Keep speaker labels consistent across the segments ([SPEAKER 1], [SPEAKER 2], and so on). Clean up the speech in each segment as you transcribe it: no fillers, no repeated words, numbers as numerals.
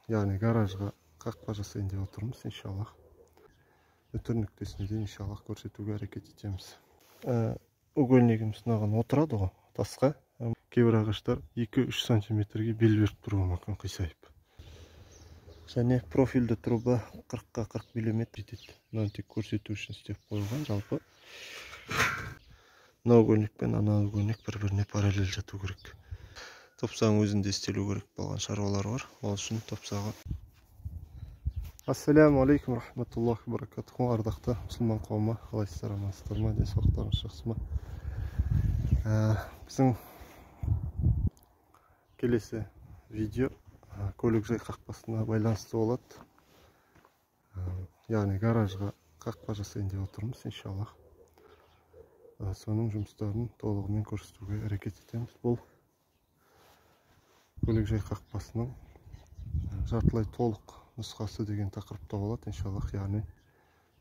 [SPEAKER 1] яғни гаражға қақпа жасайын деп отырмыз, иншаллах. Өтір нүктесіне де иншаллах көрсетуге әрекет етеміз. Угольнигіміз мынаған отырады ғой, тасқа. Кейбір ағаштар 2-3 сантиметрге бел беріп тұруы мүмкін қисайып. Және профильді труба 40-40 мм жетеді. Мынаны тек көрсету үшін істеп қойылған. Жалпы мына угольник пен ана угольник бір-біріне параллель жату керек. Топсаның өзінде істелу керек болған шаруалар бар. Ол үшін топсаға. Ассаламу алейкум рахматуллахи баракатуху. Ардақты мұсылман қауымы, қалайсыздар, амансыздар ма? Денсаулықтарыңыз жақсы ма? Біздің келесі видео көлік жай қақпасына байланысты болады. Яғни гаражға қақпа жасайын деп отырмыз, иншаллах. Соның жұмыстарын толығымен көрсетуге әрекет етеміз. Бұл көлік жай қақпасының жартылай толық нұсқасы деген тақырыпта болады, иншаллах. Яғни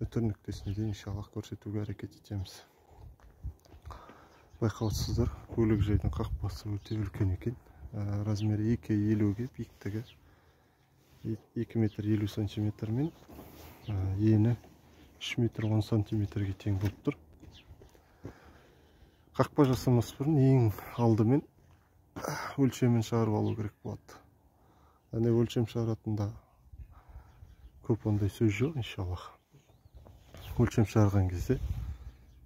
[SPEAKER 1] өтір нүктесіне де иншаллах көрсетуге әрекет етеміз. Байқаусыздар, көлік жайдың қақпасы өте үлкен екен. Размері 2,50-ге, биіктігі 2 метр 50 сантиметр мен ені 3 метр 10 сантиметрге тең болып тұр. Қақпа жасамас бұрын ең алдымен өлшемін шығарып алу керек болады. Әне өлшем шығаратында көп ондай сөз жоқ, иншаллах. Өлшем шығарған кезде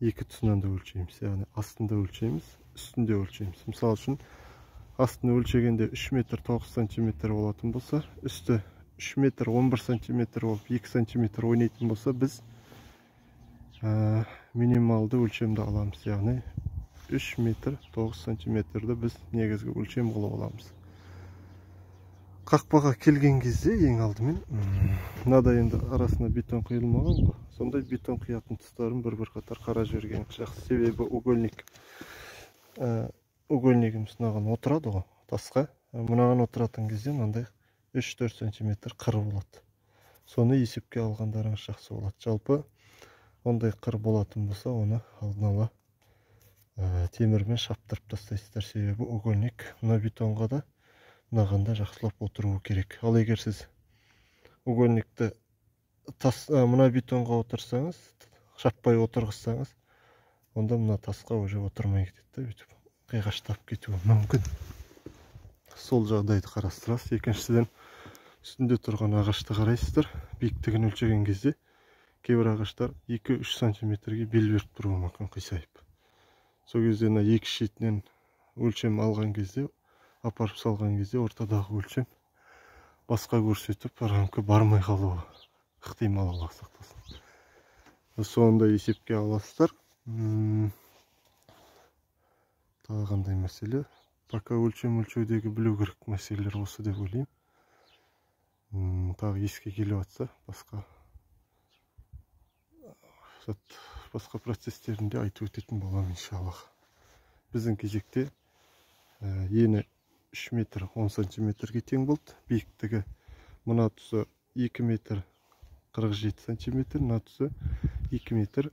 [SPEAKER 1] екі тұсынан да өлшейміз, яғни астында өлшейміз, үстінде өлшейміз. Мысал үшін астыны өлшегенде 3 метр 9 сантиметр болатын болса, үсті 3 метр 11 сантиметр болып 2 сантиметр ойнайтын болса, біз минималды өлшемді аламыз. Яғни 3 метр 9 сантиметрді біз негізгі өлшем қылып аламыз. Қақпаға келген кезде ең алдымен мынада енді арасына бетон құйылмаған ғой. Сондай бетон құятын тұстарын бір-бір қатар қара жіберген жақсы. Себебі угольнигіміз мынаған отырады ғой, тасқа. Мынаған отыратын кезде мынандай 3-4 сантиметр қыр болады. Соны есепке алғандарыңыз жақсы болады. Жалпы ондай қыр болатын болса, оны алдын ала темірмен шаптырып тастайсыздар. Себебі угольник мына бетонға да мынағанда жақсылап отыруы керек. Ал егер сіз угольникті мына бетонға отырсаңыз, шаппай отырғызсаңыз, онда мына тасқа уже отырмай кетеді. Қиғаштап кетуі мүмкін. Сол жағдайды қарастырасыз. Екіншіден, үстінде тұрған ағашты қарайсыздар. Биіктігін өлшеген кезде кейбір ағаштар 2-3 сантиметрге бел беріп тұруы мүмкін қисайып. Сол кезде екі шетінен өлшем алған кезде, апарып салған кезде ортадағы өлшем басқа көрсетіп, рамка бармай қалуы ықтимал, Алла сақтасын. Соңында есепке аласыздар. Тағы қандай мәселе? Пока өлшеудегі білу керек мәселелер осы деп ойлаймын. Тағы еске келіп жатса, басқа процестерінде айтып өтетін боламын, иншаллах. Біздің кезекте ені 3 метр 10 сантиметрге тең болды. Биіктігі мына тұсы 2 метр 47 сантиметр, мына тұсы 2 метр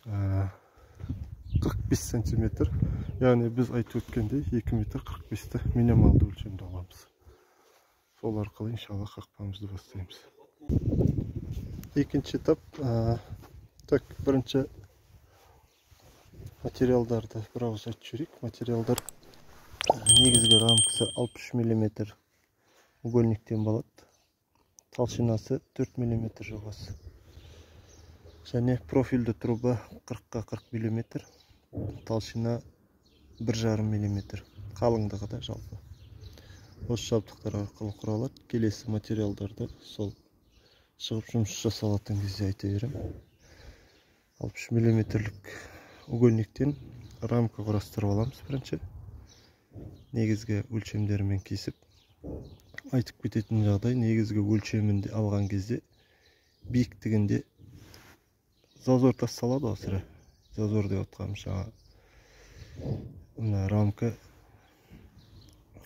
[SPEAKER 1] 45 сантиметр. Яғни біз айтып өткендей 2 метр 45-ті минималды өлшемді аламыз. Сол арқылы иншаллах қақпамызды бастаймыз. Екінші этап, бірінші материалдарды бір ауыз айтып жіберейік. Материалдар негізгі рамкасы 63 мм угольниктен болады. Толщинасы 4 мм жоғасы. Және профильді труба 40-40 мм. Толщина 1,5 мм. Қалыңдығы да жалпы. Осы жабдықтар арқылы құралады. Келесі материалдарды сол шығып жұмыс жасалатын кезде айта берем. 63 мм угольниктен рамка құрастырып аламыз бірінші. Негізгі өлшемдерімен кесіп айтып кететін жағдай, негізгі өлшемінде алған кезде биіктігінде зазор тасталады осыры. Зазор деп отқам жаңа. Мына рамка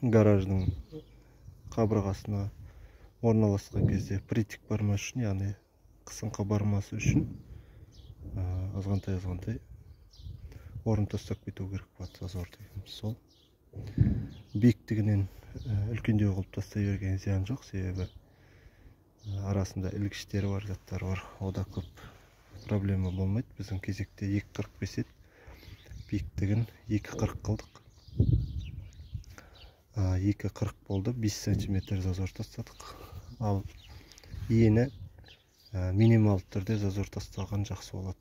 [SPEAKER 1] гараждың қабырғасына орналасқан кезде притик бармас үшін, яғни қысыңқы бармасы үшін азғантай орын тастап кету керек болады. Зазор дегеніміз сол. Биіктігінен үлкендеу кылып тастай берген зыян жок, себеби арасында илгичтери бар, заттары бар. Ода көп проблема болмойт. Биздин кезекте 2.45 эт, бийиктигин 2.40 кылдык. 2.40 болду, 5 сантиметр зазор тастадык. Ал ийине минималдуу түрдө зазор тасталган жакшы болот.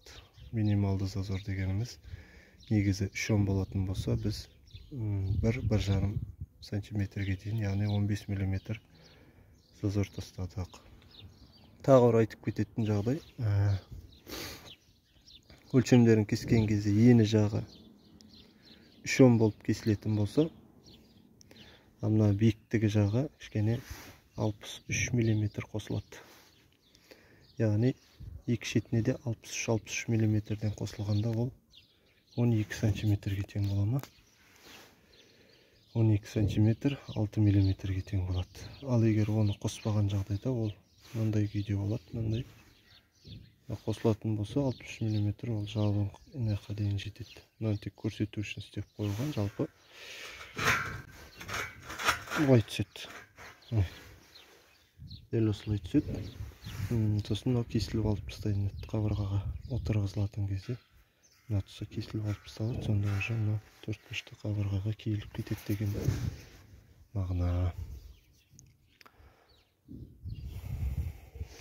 [SPEAKER 1] Минималдуу зазор дегенimiz негизи 3 болотун болсо, биз 1,5 сантиметрге чейин, яғни 15 мм зазор тастадык. Тагы бир айтып кететін жагдай, өлчөмдөрүн кескен кезде ийини жагы 3 болуп кесилетін болсо, мына бийиктиги жагы кичкене 63 мм косулат. Яғни эки шетине де 63 мм косулганда ол 12 сантиметрге тең болот. 12 сантиметр 6 мм-ге тең болот. Ал эгер оны коспаган жагдайда ол мындай күйдө болот. Мындай косулатын болсо 63 мм ол жабын мынакка дейин жетет. Мына тек көрсөтүү үчүн истеп коюлган. Жалпы булай түшөт. Дел осулай түшөт. Сосын мына кесилип алып тастайын. Кабыргага отургузулатын кезде мына тусы кесилип алып тасталат. Сонда уже мына 4-5 кабыргага кийилип кетет деген мағына.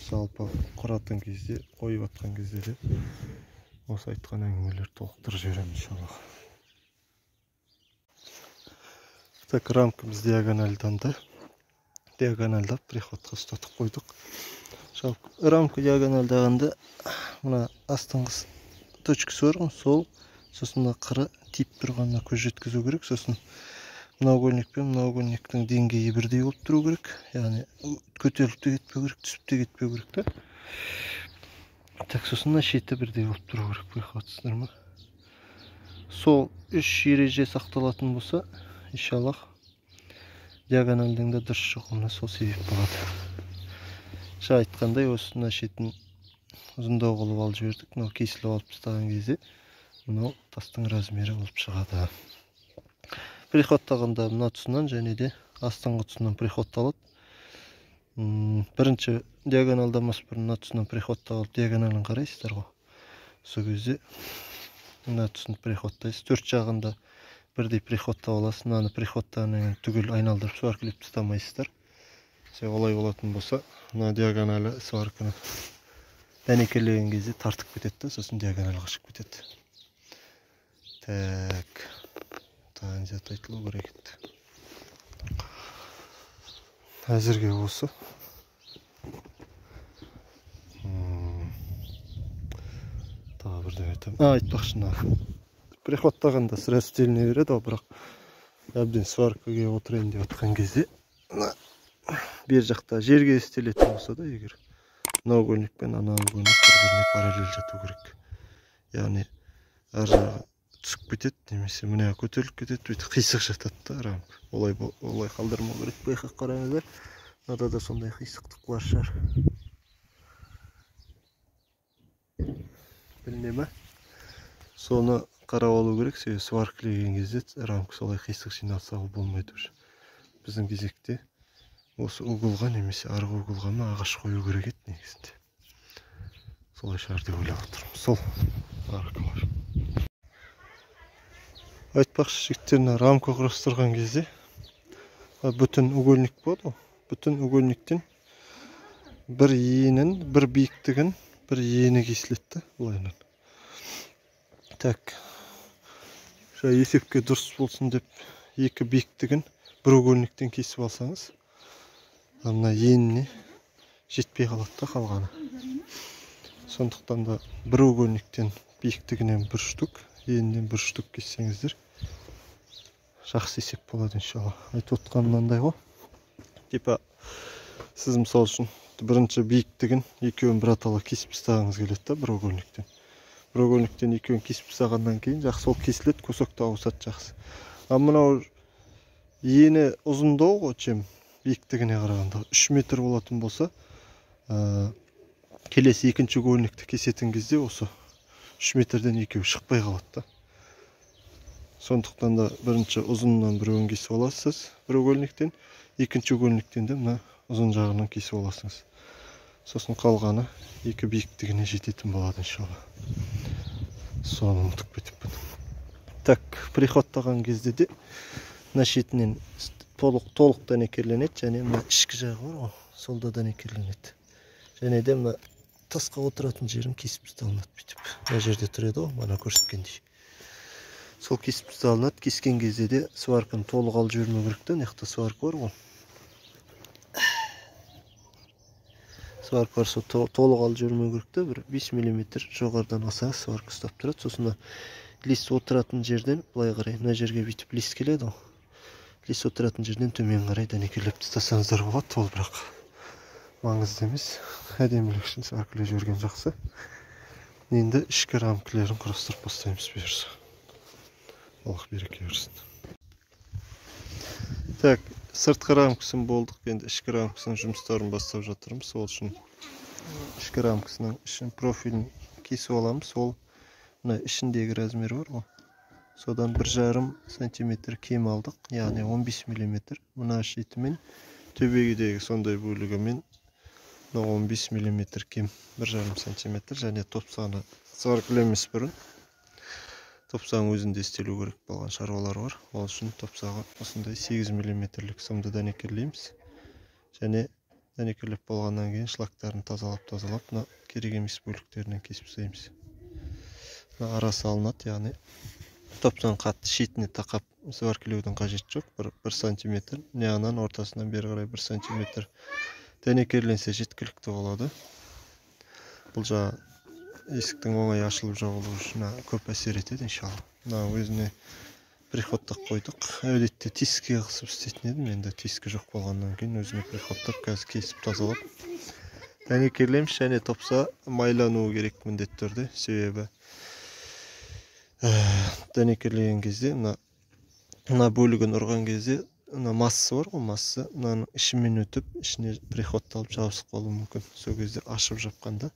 [SPEAKER 1] Жалпы куратын кезде, коюп аткан кезде де осы айткан әңгімелерди толуктуруп жиберем иншаллах. Так, рамкамыз диагоналданды. Диагоналдап приходко ұстатып койдук. Рамка диагоналдаганда мына астыңгы точкасы бар, сол, сосын мына кыры тип турганына көз жеткизүү керек. Сосын мына угольник пен мына угольниктин деңгээи бирдей болуп туруу керек. Яғни көтөрүлүп те кетпөө керек, түсүп те кетпөө керек да. Так, сосын мына шети бирдей болуп туруу керек, байкапсыздарбы? Сол 3 эреже сакталатын болсо, иншаллах диагоналдың да дұрыс шығуына сол себеп болады. Жаңа айткандай, осына шетін ұзындау қылып алып жібердік. Мынау кесіліп алып тастаған кезде мынау тастың размері болып шығады. Приходтағанда мына тұсынан және де астыңғы тұсынан приходталады. Бірінші диагоналдамас бұрын мына тұсынан приходталып диагоналын қарайсыздар ғой. Сол кезде мына тұсын приходтайсыз. Төрт жағында бірдей приходтап аласыз. Мынаны приходтағаннан түгел айналдырып сваркілеп тастамайсыздар. Олай болатын болса, мына диагоналы сварканы дәнекерлеген кезде тартып кетеді, сосын диагонал қашып кетеді. Так, таңжат айтылу керек еді. Әзірге осы. Тағы бірден айтам. Айтпақшына. Приходтағанда сірә стеліне береді, бірақ әбден сваркаға отырайын деп атқан кезде бер жақта жерге істелетін болса да, егер мына угольник пен ана угольник бір-біріне параллель жату керек. Яғни ар жағы түсіп кетеді, немесе мына көтеріліп кетеді, бүйтіп қисық жатады да рамка. Олай қалдырмау керек. Байқап қараңыздар. Мынада да сондай қисықтық бар шығар. Білмеймін. Соны қарап алу керек, себебі сваркілеген кезде рамка солай қисық жиналса ол болмайды уже. Біздің кезекте осы угылға немесе арғы угылға ма ағаш қою керек еді негізінде. Солай шығар деп ойлап отырмын. Сол арқылар. Айтпақшы жігіттеріне, рамка құрастырған кезде бүтін угольник болады. Бүтін угольниктен бір енін, бір биіктігін, бір ені кесіледі бұлайынан. Так, есепке дұрыс болсын деп екі биіктігін бір угольниктен кесіп алсаңыз, мына еніне жетпей қалады да қалғаны. Сондықтан да бір угольниктен биіктігінен бір штук, енінен бір штук кессеңіздер жақсы есеп болады иншалла. Айтып отқан мынандай ғой. Типа сіз мысал үшін бірінші биіктігін екеуін бір атала кесіп тастағыңыз келеді да, бір угольниктен. Бір угольниктен екеуін кесіп тастағаннан кейін жақсы ол кесіледі, кусокта ауысады жақсы. Ал мынау ені ұзындау ғой, чем биіктігіне қарағанда 3 метр болатын болса, келесі екінші угольникті кесетін кезде осы 3 метрден екеуі шықпай қалады да. Сондықтан да бірінші ұзыннан біреуін кесіп аласыз, бір өгөлніктен, екінші өгөлніктен де мына ұзын жағынан кесіп аласыңыз. Сосын қалғаны екі биіктігіне жететін болады иншалла. Соны ұмытып кетіппін. Так, приходтаған кезде де мына шетінен толық дәнекерленеді, және мына ішкі жағы бар ғой, сол да дәнекерленеді. Және де мына тасқа отыратын жерін кесіп тасталынады бүйтіп. Мына жерде тұрады ғой, мана көрсеткендей. Сол кесіп тасталынады. Кескен кезде де сварканы толық алып жібермеу керек та, мына жақта сварка бар ғой. Сварка бар, сол толық алып жібермеу керек та, бір 5 мм жоғарыдан алсаңыз сварка ұстап тұрады. Сосын лист отыратын жерден былай қарай, мына жерге бүйтіп лист келеді ғой. Лист отыратын жерден төмен қарай дәнекерлеп тастасаңыздар болады. Ол бірақ маңызды емес. Әдемілік үшін сваркалай жіберген жақсы. Енді ішкі рамкілерін құрастырып бастаймыз бұйырса. Аллах береке берсін. Так, сыртқы рамкасын болдық, енді ішкі рамкасының жұмыстарын бастап жатырмыз. Сол үшін ішкі рамкасының ішін профилін кесіп аламыз. Сол мына ішіндегі размер бар ғой. Содан 1,5 см кем алдық, яғни 15 мм. Мына шетімен төбегідегі сондай бөлігімен 15 мм кем, 1,5 см. Және топсаны сваркілемес бұрын. Топсаның өзінде істелу керек болған шаруалар бар. Ол үшін топсаға осындай 8 мм-лік сымды дәнекерлейміз. Және дәнекерлеп болғаннан кейін шлактарын тазалап, мына керек емес бөліктерінен кесіп тастаймыз. Мына арасы алынады, яғни топсаның қатты шетіне тақап сваркілеудің қажеті жоқ. 1 см, яғынан ортасынан бері қарай 1 см дәнекерленсе жеткілікті болады. Бұл жағы есіктің оңай ашылып жабылуы үшін көп әсер етеді иншалла. Мына өзіне приходтақ қойдық. Әдетте тискіге қысып істейтін едім, енді тиски жоқ болғаннан кейін өзіне приходтақ қазір кесіп тазалап дәнекерлейміз. Және топса майлануы керек міндетті түрде. Себебі дәнекерлеген кезде мына бөлігін ұрған кезде мына массасы бар ғой, массасы мынаның ішімен өтіп, ішіне приходталып жабысып қалуы мүмкін. Сол кезде ашып жапқанда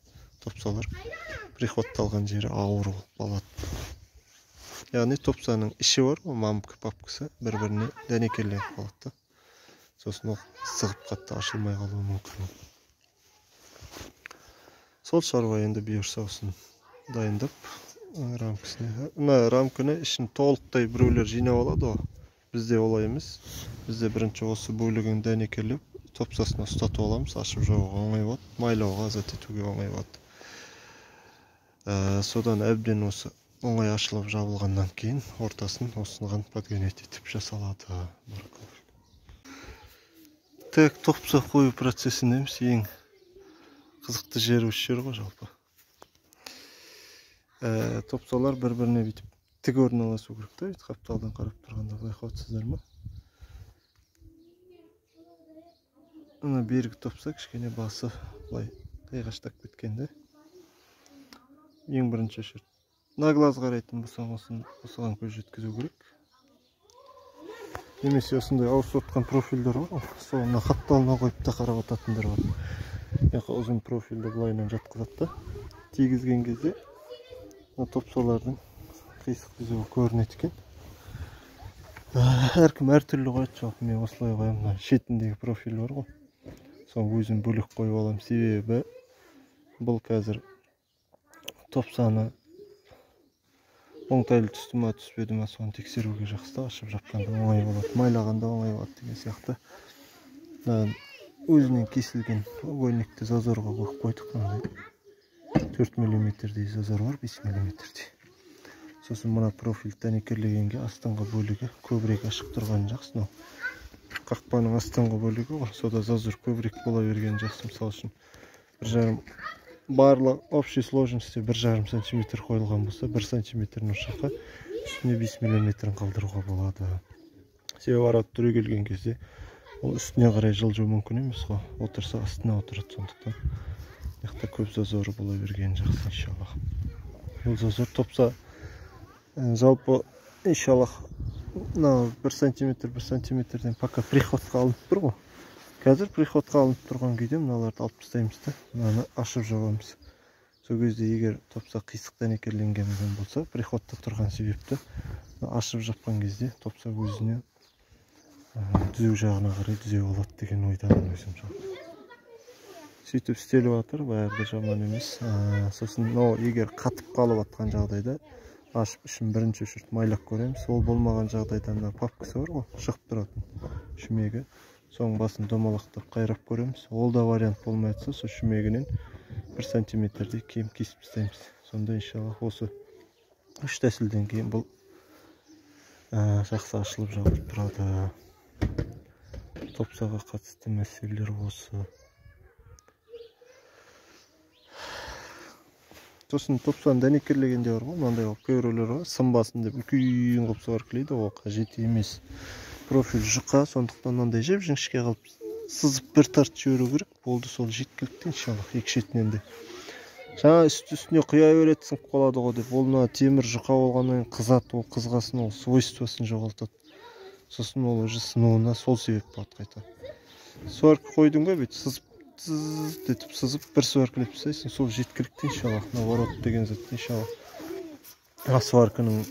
[SPEAKER 1] топсалар приходталған жері ауыр болып қалады. Яғни топсаның іші бар ғой, мамка папкасы бір-біріне дәнекерленіп қалады. Сосын ол сығып қатты ашылмай қалуы мүмкін. Сол шаруа енді бұйырса осыны дайындап рамкасына. Мына рамканы ішін толықтай біреулер жинап алады ғой. Бізде олай емес. Бізде бірінші осы бөлігін дәнекерлеп, топсасына ұстатып аламыз, ашып жабуға оңай болады, майлауға, азат етуге оңай болады. Содан әбден осы оңай ашылып жабылғаннан кейін ортасын осыған подгонять етіп жасалады. Так, топса қою процесіндеміз. Ең қызықты жері осы жер ғой жалпы. Топсалар бір-біріне бүйтіп тік орналасу керек та, бүйтіп қапталдан қарап тұрғанда байқауатсыздар ма? Мына бергі топса кішкене басы былай қиғаштап кеткенде. Ең бірінші шарт. Наглаз қарайтын болсаң осыған көз жеткізу керек. Немесе осындай ауысып отқан профильдер бар. Соны қапталына қойып та қарап отатындар бар. Ұзын профильді былайынан жатқызады. Тигізген кезде топсалардың қисық түзуі көрінеді екен. Әркім әртүрлі қояды, жалпы мен осылай қоямын. Шетіндегі профиль бар ғой. Соны өзім бөлек қойып аламын. Себебі бұл қазір топсаны оңтайлы түсті ма, түспеді ма, соны тексеруге жақсы. Ашып жапқанда оңай болады, майлағанда оңай болады деген сияқты. Өзінен кесілген өгөлнекті зазорға қойып қойдық. 4 мм-дей зазор бар, 5 мм-дей. Сосын мына профиль дәнекерлегенге астыңғы бөлігі көбірек ашық тұрған жақсы. Қақпаның астыңғы бөлігі ғой, сода зазор көбірек бола берген жақсы. Мысалы үшін 1,5 барлық общей сложности 1,5 см қойылған болса, 1 см ұшаққа үстіне 5 мм қалдыруға болады. Себебі арат түре келген кезде ол үстіне қарай жылжу мүмкін емес қой. Отырса астына отырады, сондықтан яқта көп зазоры бола берген жақсы иншаллах. Бұл зазор топса жалпы иншаллах 1 см-ден пока приходқа алынып тұр ғой. Қазір приходқа алынып тұрған күйде мыналарды алып тастаймыз да, мынаны ашып жабамыз. Сол кезде егер топса қисық дәнекерленген болса, приходта тұрған себепті ашып жапқан кезде топса көзіне түзеу жағына қарай түзеу болады деген ойдамын өзім жалпы. Сөйтіп істеліп жатыр, бәрі де жаман емес. Сосын егер қатып қалып жатқан жағдайда ашып ішін бірінші өшіріп майлап көреміз. Ол болмаған жағдайда мына папкасы бар ғой, шығып тұратын шүмегі. Соның басын домалақтап қайрап көреміз. Ол да вариант болмай жатса, сол шүмегінен 1 сантиметрдей кем кесіп тастаймыз. Сонда иншаллах осы 3 тәсілден кейін бұл жақсы ашылып жабылып тұрады. Топсаға қатысты мәселелер осы. Сосын топсаны дәнекерлегенде бар ғой, мынандай кейбіреулер бар, сынбасын деп үлкен қылып суаркілейді, ол қажет емес. Профиль жұқа, сондықтан мынандай жіп-жіңішке қылып сызып бір тартып жіберу керек. Болды, сол жеткілікті иншаллах, екі шетінен де. Жаңа үстіне құя береді, сынып қалады ғой деп, ол мына темір жұқа болғаннан қызады, ол қызғасын, ол свойствосын жоғалтады. Сосын ол уже сынуына сол себеп болады қайта. Сварка қойдың ба, бет сызып детіп сызып бір сваркілеп тастайсың, сол жеткілікті иншаллах. Наоборот деген зат иншаллах. Сварканың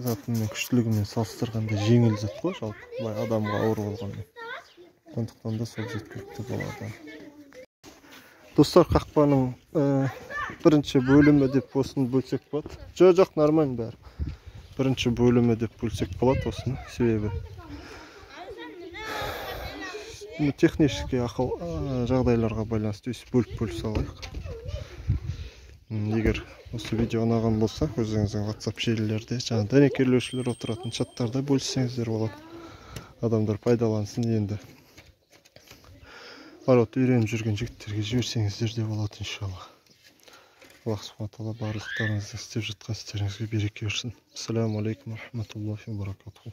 [SPEAKER 1] затымен күштілігімен салыстырғанда жеңіл зат қой жалпы, былай адамға ауыр болғанмен. Сондықтан да сол жеткілікті болады. Достар, қақпаның бірінші бөлімі деп осыны бөлсек болады. Жоқ, нормально бәрі. Бірінші бөлімі деп бөлсек болады осыны, себебі технический жағдайларға байланысты бөліп салайық. Егер осы видео ұнаған болса, өзіңіздің WhatsApp желілерде жаңа дәнекерлеушілер отыратын чаттарда бөліссеңіздер болады. Адамдар пайдалансын енді. Үйреніп жүрген жігіттерге жіберсеңіздер де болады иншаллах. Аллах субхана тағала барлықтарыңыздың істеп жатқан істеріңізге береке берсін. Ассаламу алейкум ва рахматуллахи ва баракатуху.